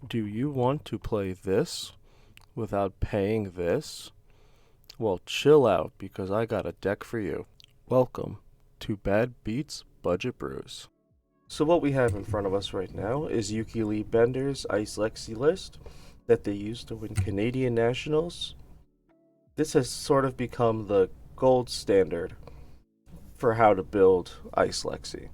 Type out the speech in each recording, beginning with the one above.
Do you want to play this without paying this? Well, chill out because I got a deck for you. Welcome to Bad Beats Budget Brews. So what we have in front of us right now is Yuki Lee Bender's Ice Lexi list that they used to win Canadian Nationals. This has sort of become the gold standard for how to build Ice Lexi.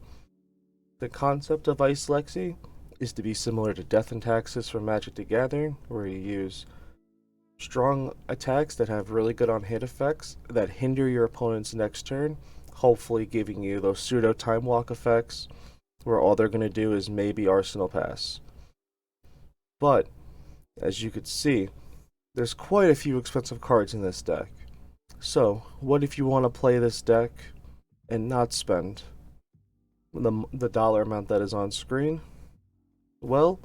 The concept of Ice Lexi is to be similar to Death and Taxes from Magic the Gathering, where you use strong attacks that have really good on hit effects that hinder your opponent's next turn, hopefully giving you those pseudo time walk effects where all they're going to do is maybe Arsenal Pass. But, as you could see, there's quite a few expensive cards in this deck. So, what if you want to play this deck and not spend the dollar amount that is on screen? Well,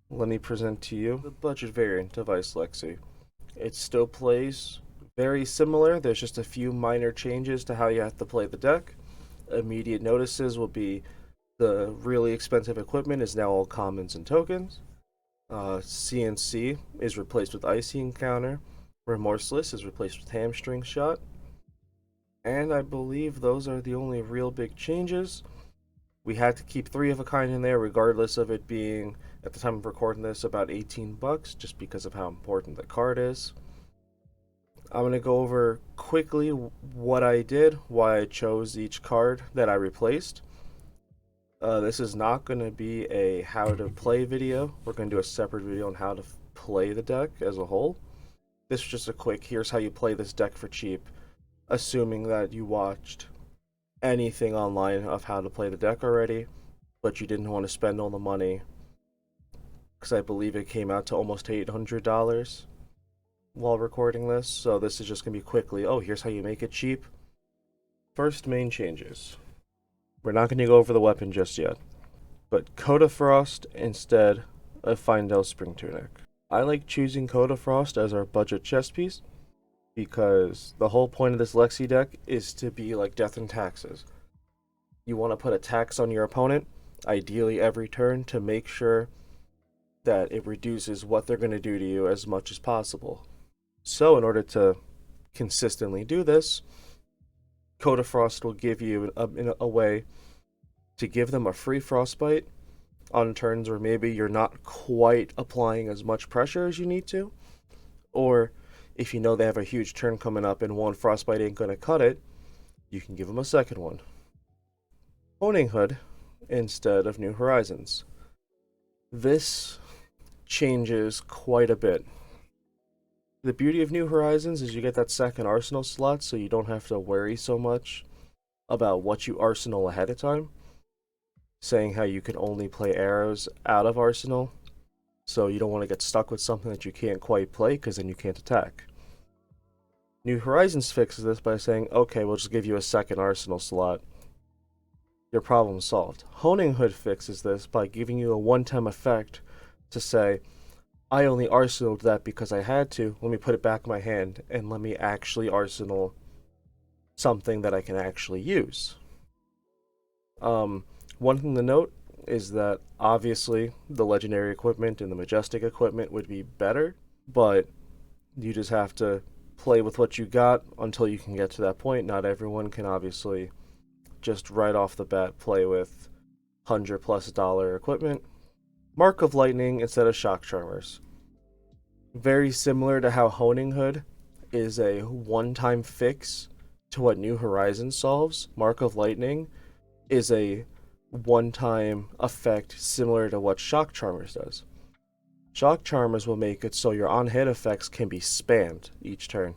let me present to you the budget variant of Ice Lexi. It still plays very similar, there's just a few minor changes to how you have to play the deck. Immediate notices will be the really expensive equipment is now all commons and tokens. CNC is replaced with Icy Encounter. Remorseless is replaced with Hamstring Shot. And I believe those are the only real big changes. We had to keep 3 of a kind in there, regardless of it being, at the time of recording this, about $18, just because of how important the card is. I'm going to go over quickly what I did, why I chose each card that I replaced. This is not going to be a how to play video. We're going to do a separate video on how to play the deck as a whole. This is just a quick, here's how you play this deck for cheap, assuming that you watched anything online of how to play the deck already, but you didn't want to spend all the money, because I believe it came out to almost $800 while recording this, so this is just going to be quickly, here's how you make it cheap. First main changes. We're not going to go over the weapon just yet, but Coda Frost instead of Findel Spring Tunic. I like choosing Coda Frost as our budget chest piece, because the whole point of this Lexi deck is to be like Death and Taxes. You want to put a tax on your opponent, ideally every turn, to make sure that it reduces what they're going to do to you as much as possible. So in order to consistently do this, Coda Frost will give you a way to give them a free Frostbite on turns where maybe you're not quite applying as much pressure as you need to, or if you know they have a huge turn coming up and one Frostbite ain't going to cut it, you can give them a second one. Honing Hood instead of New Horizons. This changes quite a bit. The beauty of New Horizons is you get that second arsenal slot, so you don't have to worry so much about what you arsenal ahead of time, saying how you can only play arrows out of arsenal, so you don't want to get stuck with something that you can't quite play, because then you can't attack. New Horizons fixes this by saying, okay, we'll just give you a second arsenal slot. Your problem solved. Honing Hood fixes this by giving you a one-time effect to say, I only arsenaled that because I had to, let me put it back in my hand, and let me actually arsenal something that I can actually use. One thing to note is that obviously the legendary equipment and the majestic equipment would be better, but you just have to play with what you got until you can get to that point. Not everyone can obviously just right off the bat play with $100+ equipment. Mark of Lightning instead of Shock Charmers. Very similar to how Honing Hood is a one-time fix to what New Horizons solves, Mark of Lightning is a one-time effect similar to what Shock Charmers does. Shock Charmers will make it so your on-hit effects can be spammed each turn.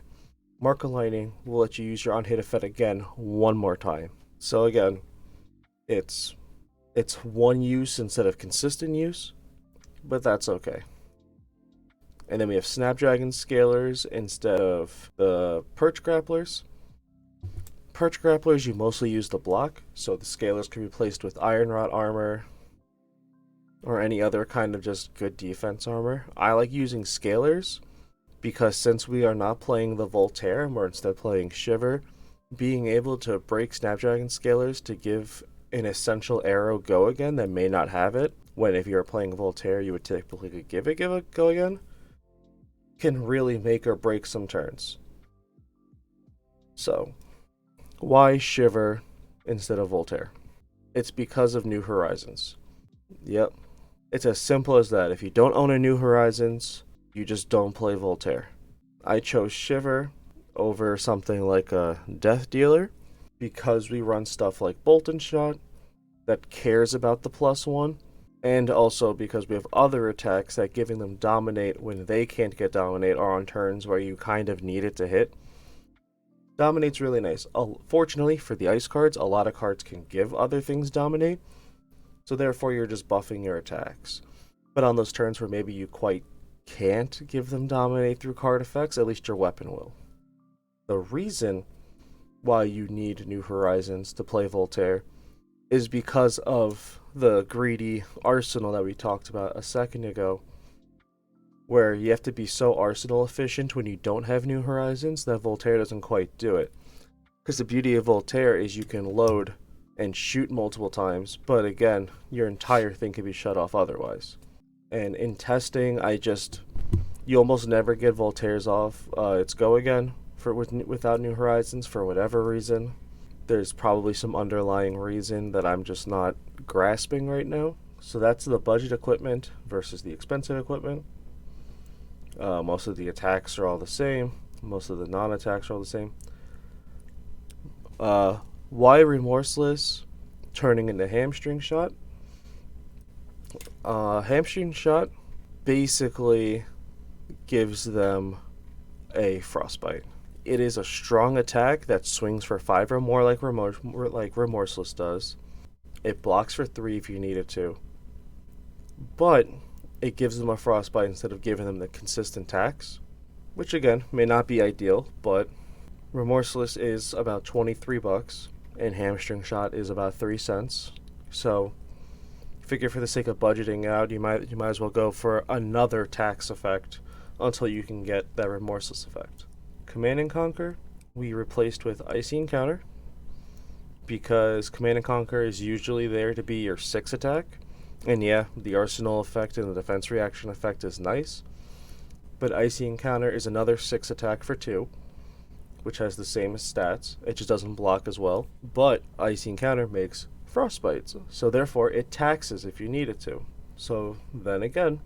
Mark of Lightning will let you use your on-hit effect again one more time. So again, it's one use instead of consistent use, but that's okay. And then we have Snapdragon Scalers instead of the Perch Grapplers. Perch Grapplers you mostly use to block, so the Scalers can be placed with Iron Rod armor or any other kind of just good defense armor. I like using Scalers because since we are not playing the Voltaire and we're instead playing Shiver, being able to break Snapdragon Scalers to give an essential arrow go again that may not have it when if you're playing Voltaire, you would typically give it go again, can really make or break some turns. So, why Shiver instead of Voltaire? It's because of New Horizons. Yep. It's as simple as that. If you don't own a New Horizons, you just don't play Voltaire. I chose Shiver over something like a Death Dealer because we run stuff like Bolt and Shot that cares about the +1, and also because we have other attacks that giving them Dominate when they can't get Dominate or on turns where you kind of need it to hit. Dominate's really nice. Fortunately for the ice cards, a lot of cards can give other things Dominate, so therefore you're just buffing your attacks. But on those turns where maybe you quite can't give them Dominate through card effects, at least your weapon will. The reason why you need New Horizons to play Voltaire is because of the greedy arsenal that we talked about a second ago, where you have to be so arsenal efficient when you don't have New Horizons that Voltaire doesn't quite do it. Because the beauty of Voltaire is you can load and shoot multiple times, but again, your entire thing can be shut off otherwise. And in testing, you almost never get Voltaires off its go again without New Horizons for whatever reason. There's probably some underlying reason that I'm just not grasping right now. So that's the budget equipment versus the expensive equipment. Most of the attacks are all the same. Most of the non-attacks are all the same. Why Remorseless turning into Hamstring Shot? Hamstring Shot basically gives them a Frostbite. It is a strong attack that swings for 5 or more like Remorseless does. It blocks for 3 if you need it to. But it gives them a Frostbite instead of giving them the consistent attacks, which again may not be ideal, but Remorseless is about $23 and Hamstring Shot is about 3 cents. So figure for the sake of budgeting out, you might as well go for another tax effect until you can get that Remorseless effect. Command and Conquer, we replaced with Icy Encounter because Command and Conquer is usually there to be your 6 attack. And yeah, the Arsenal effect and the Defense Reaction effect is nice, but Icy Encounter is another 6 attack for 2, which has the same stats. It just doesn't block as well, but Icy Encounter makes Frostbites, so therefore it taxes if you need it to. So then again,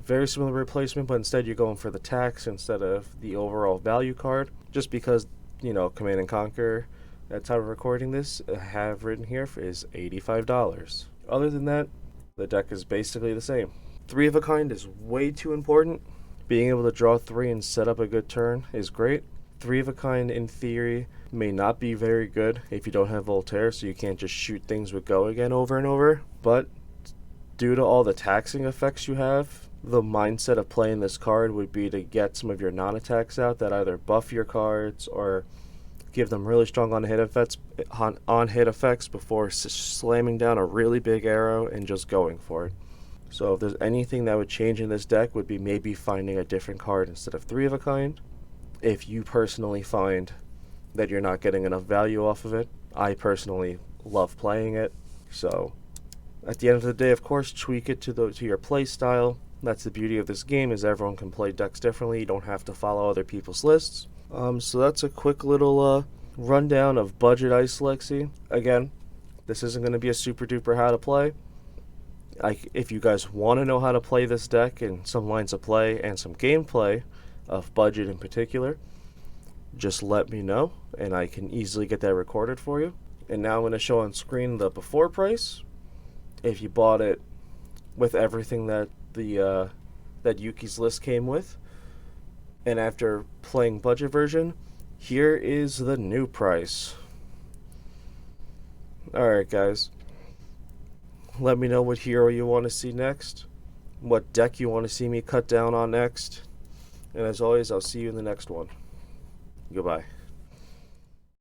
very similar replacement, but instead you're going for the tax instead of the overall value card, just because, Command and Conquer, at time of recording this, I have written here is $85. Other than that, the deck is basically the same. 3 of a kind is way too important. Being able to draw 3 and set up a good turn is great. 3 of a kind, in theory, may not be very good if you don't have Voltaire, so you can't just shoot things with go again over and over. But due to all the taxing effects you have, the mindset of playing this card would be to get some of your non-attacks out that either buff your cards or give them really strong on-hit effects before slamming down a really big arrow and just going for it. So if there's anything that would change in this deck would be maybe finding a different card instead of 3 of a kind. If you personally find that you're not getting enough value off of it, I personally love playing it. So at the end of the day, of course, tweak it to your play style. That's the beauty of this game, is everyone can play decks differently. You don't have to follow other people's lists. So that's a quick little rundown of Budget Ice Lexi. Again, this isn't going to be a super duper how to play. If you guys want to know how to play this deck and some lines of play and some gameplay of Budget in particular, just let me know and I can easily get that recorded for you. And now I'm going to show on screen the before price. If you bought it with everything that that Yuki's list came with, and after playing budget version, here is the new price. Alright guys, let me know what hero you want to see next, what deck you want to see me cut down on next, and as always, I'll see you in the next one. Goodbye.